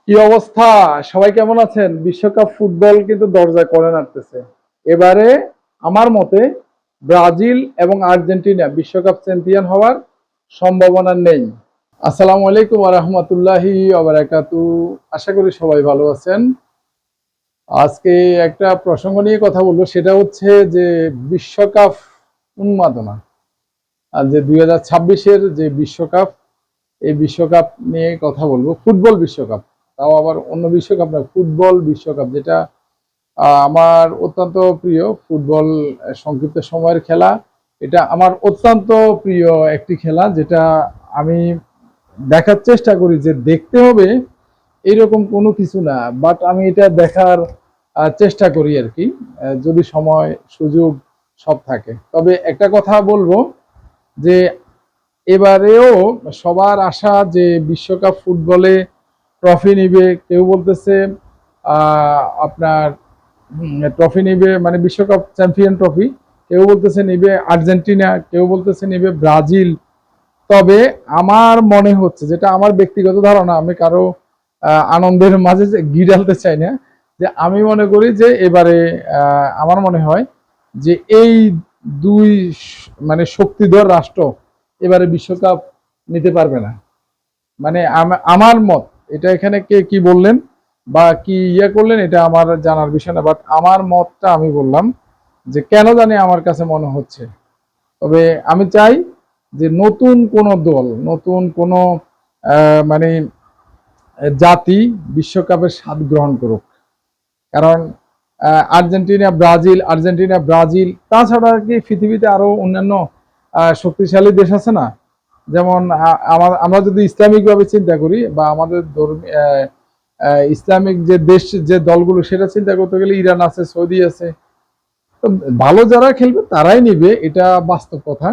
কি অবস্থা? সবাই কেমন আছেন? বিশ্বকাপ ফুটবল কিন্তু দরজায় কড়া নাড়তেছে। এবারে আমার মতে ব্রাজিল এবং আর্জেন্টিনা বিশ্বকাপ চ্যাম্পিয়ন হওয়ার সম্ভাবনা নেই। আসসালামু আলাইকুম ওয়া রাহমাতুল্লাহি ওয়া বারাকাতুহু। আশা করি সবাই ভালো আছেন। আজকে একটা প্রসঙ্গ নিয়ে কথা বলবো, সেটা হচ্ছে যে বিশ্বকাপ উন্মাদনা। আর যে 2026-এর যে বিশ্বকাপ, এই বিশ্বকাপ নিয়ে কথা বলবো। ফুটবল বিশ্বকাপ, তাও আবার অন্য বিশ্বকাপ না, ফুটবল বিশ্বকাপ, যেটা আমার অত্যন্ত প্রিয়। ফুটবল সংক্ষিপ্ত সময়ের খেলা, এটা আমার অত্যন্ত প্রিয় একটি খেলা, যেটা আমি দেখার চেষ্টা করি। যে দেখতে হবে এইরকম কোনো কিছু না, বাট আমি এটা দেখার চেষ্টা করি আর কি, যদি সময় সুযোগ সব থাকে। তবে একটা কথা বলবো, যে এবারেও সবার আশা যে বিশ্বকাপ ফুটবলে ট্রফি নিবে। কেউ বলতেছে আপনার ট্রফি নিবে মানে বিশ্বকাপ চ্যাম্পিয়ন ট্রফি, কেউ বলতেছে নিবে আর্জেন্টিনা, কেউ বলতেছে নিবে ব্রাজিল। তবে আমার মনে হচ্ছে, যেটা আমার ব্যক্তিগত ধারণা, আমি কারো আনন্দের মাঝে ঘি ঢালতে চাই না, যে আমি মনে করি যে এবারে আমার মনে হয় যে এই দুই মানে শক্তিধর রাষ্ট্র এবারে বিশ্বকাপ নিতে পারবে না। মানে আমার মত এটা, এখানে কে কি বললেন বা কি করলেন এটা আমার জানার বিষয় না, বাট আমার মতটা আমি বললাম, যে কেন জানি আমার কাছে মনে হচ্ছে। তবে আমি চাই যে নতুন কোন দল, নতুন কোন মানে জাতি বিশ্বকাপের স্বাদ গ্রহণ করুক। কারণ আর্জেন্টিনা ব্রাজিল তাছাড়া কি পৃথিবীতে আরো অন্যান্য শক্তিশালী দেশ আছে না? যেমন আমরা যদি ইসলামিক ভাবে চিন্তা করি, বা আমাদের ইসলামিক যে দেশ, যে দলগুলো, সেটা চিন্তা করতে গেলে ইরান আছে, সৌদি আছে। তো ভালো যারা খেলবে তারাই নিবে, এটা বাস্তব কথা।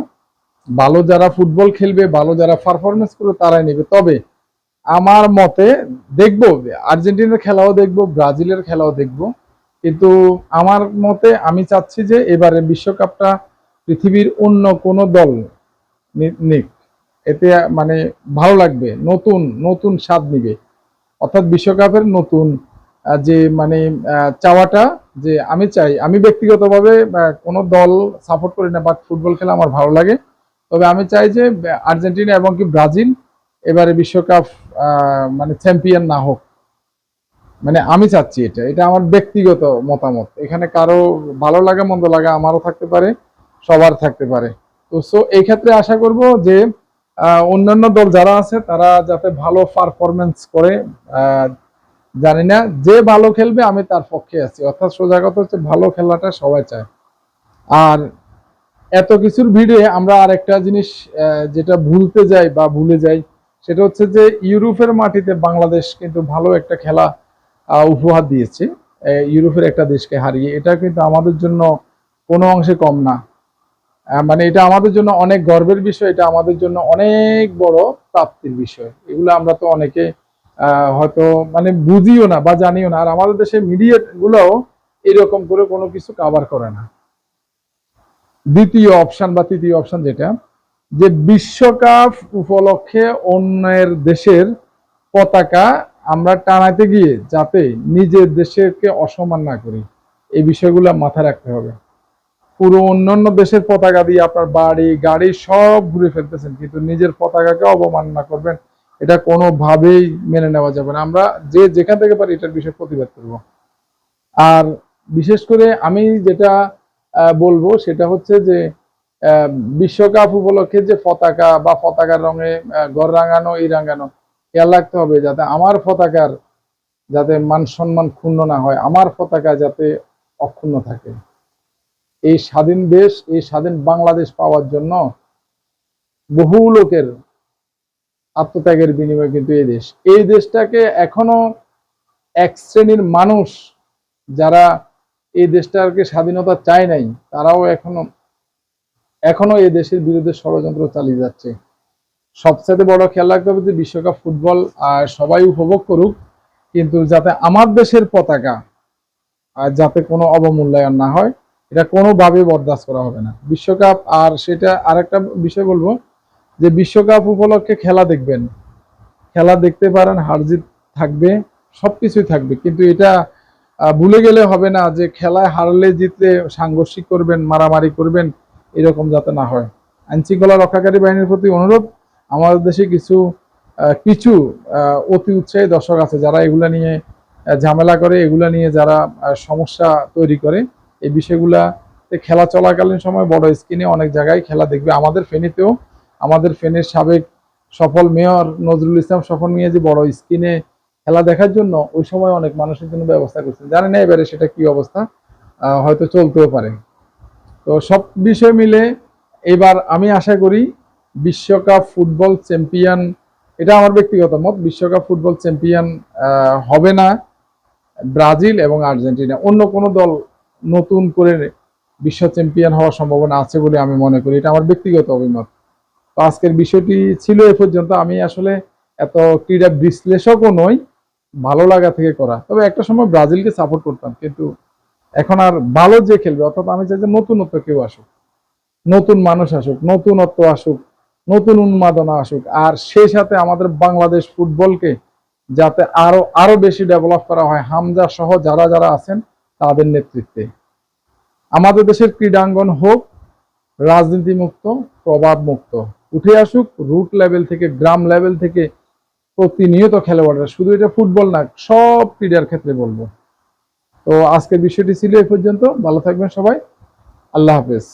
ভালো যারা ফুটবল খেলবে, ভালো যারা পারফরমেন্স করবে তারাই নিবে। তবে আমার মতে দেখবো, আর্জেন্টিনার খেলাও দেখবো, ব্রাজিলের খেলাও দেখবো, কিন্তু আমার মতে আমি চাচ্ছি যে এবারে বিশ্বকাপটা পৃথিবীর অন্য কোনো দল নিক। এতে মানে ভালো লাগবে, নতুন নতুন স্বাদ নিবে। অর্থাৎ বিশ্বকাপের নতুন যে মানে চাওয়াটা, যে আমি চাই, আমি ব্যক্তিগতভাবে কোনো দল সাপোর্ট করি না, বাট ফুটবল খেলা আমার ভালো লাগে। তবে আমি চাই যে আর্জেন্টিনা এবং কি ব্রাজিল এবারে বিশ্বকাপ মানে চ্যাম্পিয়ন না হোক। মানে আমি চাচ্ছি, এটা এটা আমার ব্যক্তিগত মতামত। এখানে কারো ভালো লাগা মন্দ লাগা আমারও থাকতে পারে, সবার থাকতে পারে। তো সো এই ক্ষেত্রে আশা করব যে অন্যান্য দল যারা আছে তারা যাতে ভালো পারফরমেন্স করে। জানি না, যে ভালো খেলবে আমি তার পক্ষে আছি। অর্থাৎ সোজা কথা হচ্ছে, ভালো খেলাটা সবাই চায়। আর এত কিছুর ভিড়ে আমরা আর একটা জিনিস যেটা ভুলতে যাই বা ভুলে যাই, সেটা হচ্ছে যে ইউরোপের মাটিতে বাংলাদেশ কিন্তু ভালো একটা খেলা উপহার দিয়েছে, ইউরোপের একটা দেশকে হারিয়ে। এটা কিন্তু আমাদের জন্য কোনো অংশে কম না। মানে এটা আমাদের জন্য অনেক গর্বের বিষয়, এটা আমাদের জন্য অনেক বড় প্রাপ্তির বিষয়। এগুলো আমরা তো অনেকে হয়তো মানে বুঝিও না বা জানিও না। আর আমাদের দেশে মিডিয়া গুলোও এরকম করে কোনো কিছু কাভার করে না। দ্বিতীয় অপশন বা তৃতীয় অপশন যেটা, যে বিশ্বকাপ উপলক্ষে অন্যের দেশের পতাকা আমরা টানাতে গিয়ে যাতে নিজের দেশেরকে অসম্মান না করি, এই বিষয়গুলো মাথায় রাখতে হবে। পুরো অন্যান্য দেশের পতাকা দিয়ে আপনার বাড়ি গাড়ি সব ঘুরে ফেলতেছেন, কিন্তু নিজের পতাকাকে অবমাননা করবেন, এটা কোনোভাবেই মেনে নেওয়া যাবে না। আমরা যে যেখান থেকে পারি এটার বিষয়ে প্রতিবাদ করব। আর বিশেষ করে আমি যেটা বলবো সেটা হচ্ছে যে বিশ্বকাপ উপলক্ষে যে পতাকা বা পতাকার রঙে ঘর রাঙানো, এই রাঙানো, খেয়াল রাখতে হবে যাতে আমার পতাকার যাতে মান সম্মান ক্ষুণ্ণ না হয়, আমার পতাকা যাতে অক্ষুণ্ণ থাকে। এই স্বাধীন দেশ, এই স্বাধীন বাংলাদেশ পাওয়ার জন্য বহু লোকের আত্মত্যাগের বিনিময়ে কিন্তু এই দেশটাকে এখনো এক শ্রেণীর মানুষ, যারা এই দেশটাকে স্বাধীনতা চায় নাই, তারাও এখনো এই দেশের বিরুদ্ধে ষড়যন্ত্র চালিয়ে যাচ্ছে। সবচেয়ে বড় খেয়াল রাখতে হবে যে বিশ্বকাপ ফুটবল সবাই উপভোগ করুক, কিন্তু যাতে আমার দেশের পতাকা যাতে কোনো অবমূল্যায়ন না হয়, এটা কোনোভাবে বরদাস্ত করা হবে না। বিশ্বকাপ, আর সেটা আরেকটা বিষয় বলবো, যে বিশ্বকাপ উপলক্ষে খেলা দেখবেন, খেলা দেখতে পারেন, হার জিত থাকবে, সবকিছুই থাকবে, কিন্তু এটা ভুলে গেলে হবে না যে খেলায় হারলে জিতলে সাংঘর্ষিক করবেন, মারামারি করবেন, এরকম যাতে না হয়। আইন শৃঙ্খলা রক্ষাকারী বাহিনীর প্রতি অনুরোধ, আমাদের দেশে কিছু কিছু অতি উৎসাহী দর্শক আছে যারা এগুলা নিয়ে ঝামেলা করে, এগুলা নিয়ে যারা সমস্যা তৈরি করে, এই বিষয়গুলা খেলা চলাকালীন সময় বড় স্ক্রিনে অনেক জায়গায় খেলা দেখবে। আমাদের ফেনীতেও, আমাদের ফেনীর সাবেক সফল মেয়র নজরুল ইসলাম সফল নিয়ে যে বড় স্ক্রিনে খেলা দেখার জন্য ওই সময় অনেক মানুষের জন্য ব্যবস্থা করছেন, জানি না এবারে সেটা কি অবস্থা, হয়তো চলতেও পারে। তো সব বিষয় মিলে এবার আমি আশা করি বিশ্বকাপ ফুটবল চ্যাম্পিয়ন, এটা আমার ব্যক্তিগত মত, বিশ্বকাপ ফুটবল চ্যাম্পিয়ন হবে না ব্রাজিল এবং আর্জেন্টিনা, অন্য কোনো দল নতুন করে বিশ্ব চ্যাম্পিয়ন হওয়ার সম্ভাবনা আছে বলে আমি মনে করি। এটা আমার ব্যক্তিগত অভিমত। তো আজকের বিষয়টি ছিল এ পর্যন্ত। আমি আসলে এত ক্রীড়া বিশ্লেষকও নই, ভালো লাগা থেকে করা। তবে একটা সময় ব্রাজিলকে সাপোর্ট করতাম, কিন্তু এখন আর ভালো যে খেলবে, অর্থাৎ আমি চাই যে নতুনত্ব কেউ আসুক, নতুন মানুষ আসুক, নতুনত্ব আসুক, নতুন উন্মাদনা আসুক, আর সেই সাথে আমাদের বাংলাদেশ ফুটবলকে যাতে আরো আরো বেশি ডেভেলপ করা হয় হামজা সহ যারা যারা আছেন তাদের নেতৃত্বে। আমাদের দেশের ক্রীড়াঙ্গন হোক রাজনীতি মুক্ত, প্রভাব মুক্ত, উঠে আসুক রুট লেভেল থেকে, গ্রাম লেভেল থেকে প্রতিনিয়ত খেলোয়াড়রা, শুধু এটা ফুটবল না, সব ক্রীড়ার ক্ষেত্রে বলবো। তো আজকের বিষয়টি ছিল এ পর্যন্ত। ভালো থাকবেন সবাই, আল্লাহ হাফেজ।